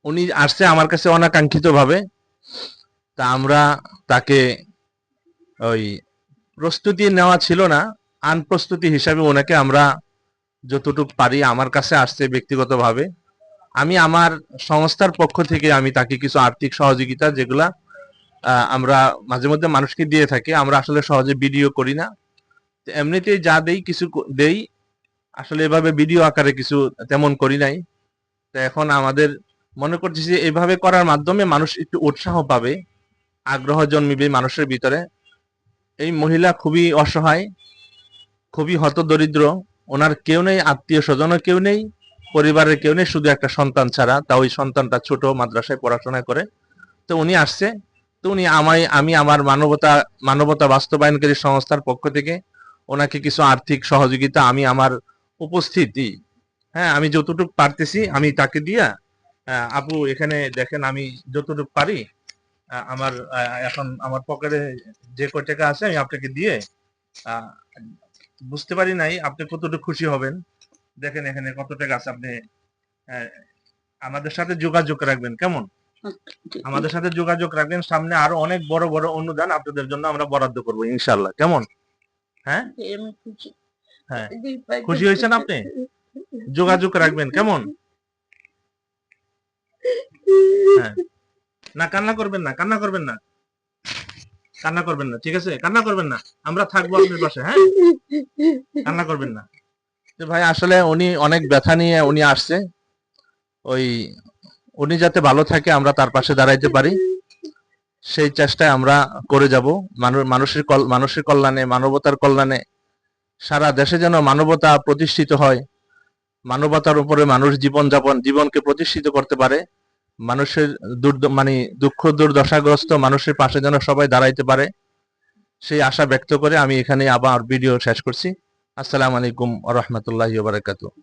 উনি আসছে আমার কাছে অনাকাঙ্ক্ষিত ভাবে। তা আমরা তাকে ওই প্রস্তুতি নেওয়া ছিল না, আনপ্রস্তুতি হিসাবে ওনাকে আমরা যতটুকু পারি আমার কাছে আসছে ব্যক্তিগতভাবে। আমি আমার সংস্থার পক্ষ থেকে আমি তাকে কিছু আর্থিক সহযোগিতা যেগুলা আমরা মাঝে মধ্যে মানুষকে দিয়ে থাকি। আমরা আসলে সহজে ভিডিও করি না, এমনিতেই যা দেই কিছু দেই, আসলে এভাবে ভিডিও আকারে কিছু তেমন করি নাই। তো এখন আমাদের মনে করছি যে এভাবে করার মাধ্যমে মানুষ একটু উৎসাহ পাবে, আগ্রহ জন্মিবে মানুষের ভিতরে। এই মহিলা খুবই অসহায়, খুবই হতদরিদ্র, ওনার কেউ নেই, আত্মীয় স্বজনও কেউ নেই, পরিবারের কেউ নেই, শুধু একটা সন্তান ছাড়া। তা ওই সন্তানটা ছোট, মাদ্রাসায় পড়াশোনা করে। তো উনি আসছে। তো উনি আমি আমার মানবতা বাস্তবায়নকারী সংস্থার পক্ষ থেকে ওনাকে কিছু আর্থিক সহযোগিতা আমি আমার উপস্থিতি, হ্যাঁ, আমি যতটুকু পারতেছি আমি তাকে দিয়া, আপু এখানে দেখেন আমি যতটুকু পারি, আমার এখন আমার পকেটে যে কয় টাকা আছে আমি আপনাকে দিয়ে, আহ, বুঝতে পারি নাই আপনি কতটুকু খুশি হবেন। দেখেন এখানে কত টাকা আছে, আপনি আহ, আমাদের সাথে যোগাযোগ রাখবেন, কেমন? আমাদের সাথে যোগাযোগ রাখবেন, সামনে আরো অনেক বড় বড় অনুদান আপনাদের জন্য আমরা বরাদ্দ করবো ইনশাল্লাহ, কেমন? হ্যাঁ, হ্যাঁ, খুশি হয়েছেন আপনি? যোগাযোগ রাখবেন, কেমন? হ্যাঁ, না কান্না করবেন না, কান্না করবেন না, কান্না করবেন না, ঠিক আছে? কান্না করবেন না, আমরা থাকবো আপনার পাশে, হ্যাঁ, কান্না করবেন না। ভাই আসলে উনি অনেক ব্যথা নিয়ে উনি আসছে, ওই উনি যাতে ভালো থাকে আমরা তার পাশে দাঁড়াইতে পারি সেই চেষ্টায় আমরা করে যাব। মানুষের কল্যাণে, মানবতার কল্যাণে, সারা দেশে যেন মানবতা প্রতিষ্ঠিত হয়, মানবতার উপরে মানুষ জীবনকে প্রতিষ্ঠিত করতে পারে, মানুষের মানে দুঃখ দুর্দশাগ্রস্ত মানুষের পাশে যেন সবাই দাঁড়াইতে পারে, সেই আশা ব্যক্ত করে আমি এখানে আবার ভিডিও শেষ করছি। আসসালামু আলাইকুম ওয়া রাহমাতুল্লাহি ওয়া বারাকাতুহু।